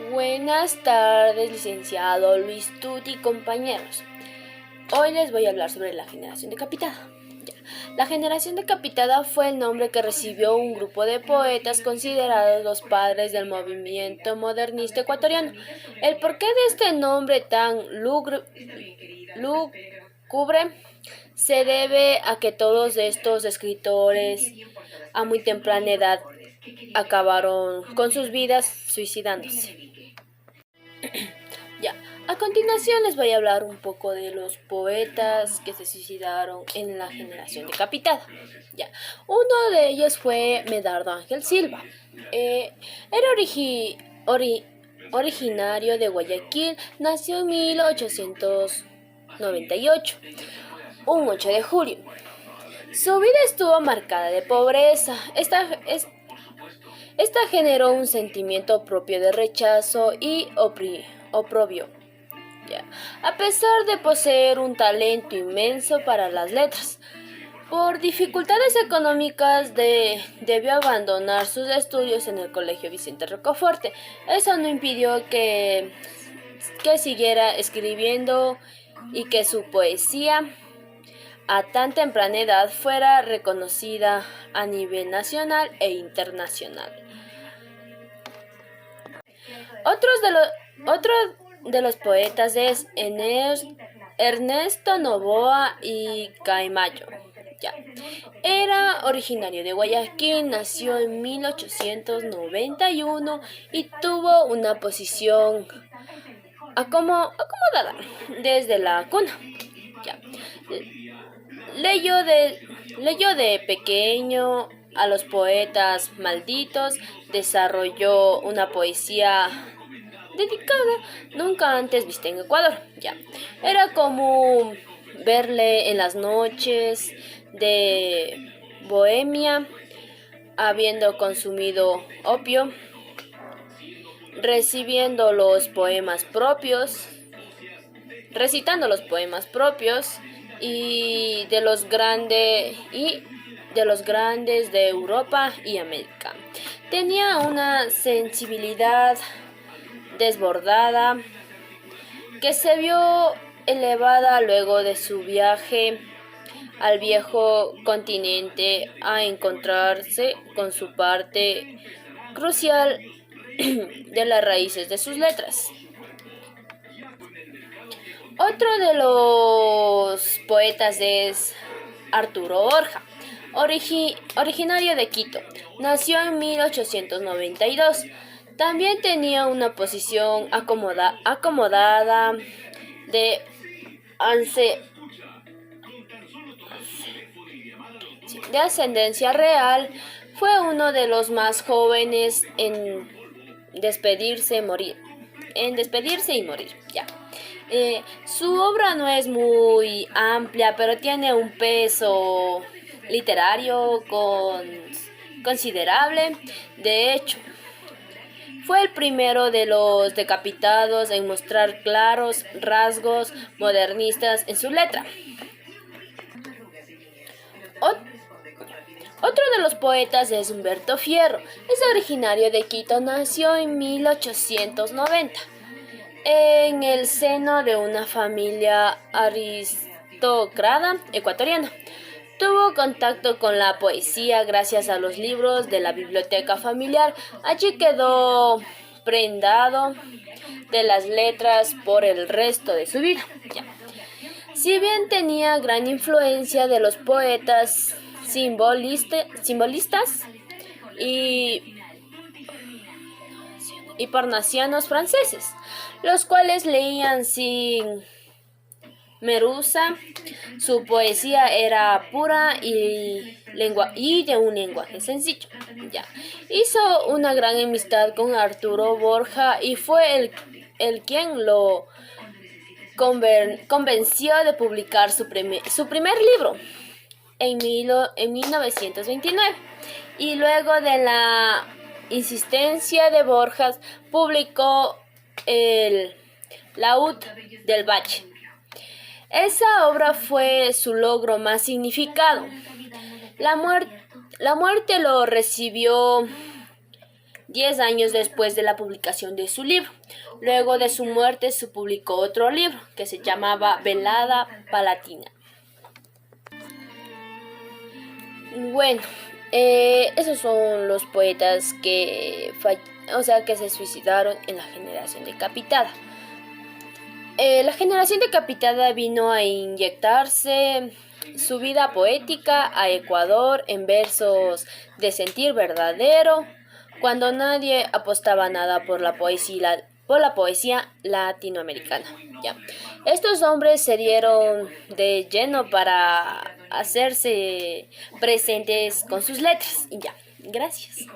Buenas tardes, licenciado Luis Tuti y compañeros. Hoy les voy a hablar sobre la generación decapitada. La generación decapitada fue el nombre que recibió un grupo de poetas considerados los padres del movimiento modernista ecuatoriano. El porqué de este nombre tan lúgubre se debe a que todos estos escritores a muy temprana edad acabaron con sus vidas suicidándose. Ya, a continuación les voy a hablar un poco de los poetas que se suicidaron en la generación decapitada. Ya, uno de ellos fue Medardo Ángel Silva. Era originario de Guayaquil, nació en 1898, un 8 de julio. Su vida estuvo marcada de pobreza. Esta generó un sentimiento propio de rechazo y oprobio. A pesar de poseer un talento inmenso para las letras, por dificultades económicas debió abandonar sus estudios en el Colegio Vicente Rocafuerte. Eso no impidió que siguiera escribiendo y que su poesía a tan temprana edad fuera reconocida a nivel nacional e internacional. Otro de los poetas es Ernesto Noboa y Caamaño. Era originario de Guayaquil, nació en 1891 y tuvo una posición acomodada desde la cuna. Leyó de pequeño a los poetas malditos, desarrolló una poesía dedicada nunca antes vista en Ecuador. Era común verle en las noches de Bohemia, habiendo consumido opio, recitando los poemas propios y de los grandes de Europa y América. Tenía una sensibilidad desbordada que se vio elevada luego de su viaje al viejo continente a encontrarse con su parte crucial de las raíces de sus letras. Otro de los poetas es Arturo Borja, originario de Quito. Nació en 1892. También tenía una posición acomodada de ascendencia real. Fue uno de los más jóvenes en despedirse y morir. Su obra no es muy amplia, pero tiene un peso literario considerable. De hecho, fue el primero de los decapitados en mostrar claros rasgos modernistas en su letra. Otro de los poetas es Humberto Fierro. Es originario de Quito, nació en 1890. En el seno de una familia aristócrata ecuatoriana. Tuvo contacto con la poesía gracias a los libros de la biblioteca familiar. Allí quedó prendado de las letras por el resto de su vida. Si bien tenía gran influencia de los poetas simbolistas y parnasianos franceses, los cuales leían sin merusa, su poesía era pura y de un lenguaje sencillo. Hizo una gran amistad con Arturo Borja y fue el quien lo convenció de publicar su primer libro en 1929, y luego de la insistencia de Borjas publicó el Laúd del Bache. Esa obra fue su logro más significado. La muerte lo recibió 10 años después de la publicación de su libro. Luego de su muerte se publicó otro libro que se llamaba Velada Palatina. Bueno, esos son los poetas que se suicidaron en la generación decapitada. La generación decapitada vino a inyectarse su vida poética a Ecuador en versos de sentir verdadero, cuando nadie apostaba nada por la poesía latinoamericana. Ya. Estos hombres se dieron de lleno para hacerse presentes con sus letras. Y ya, gracias.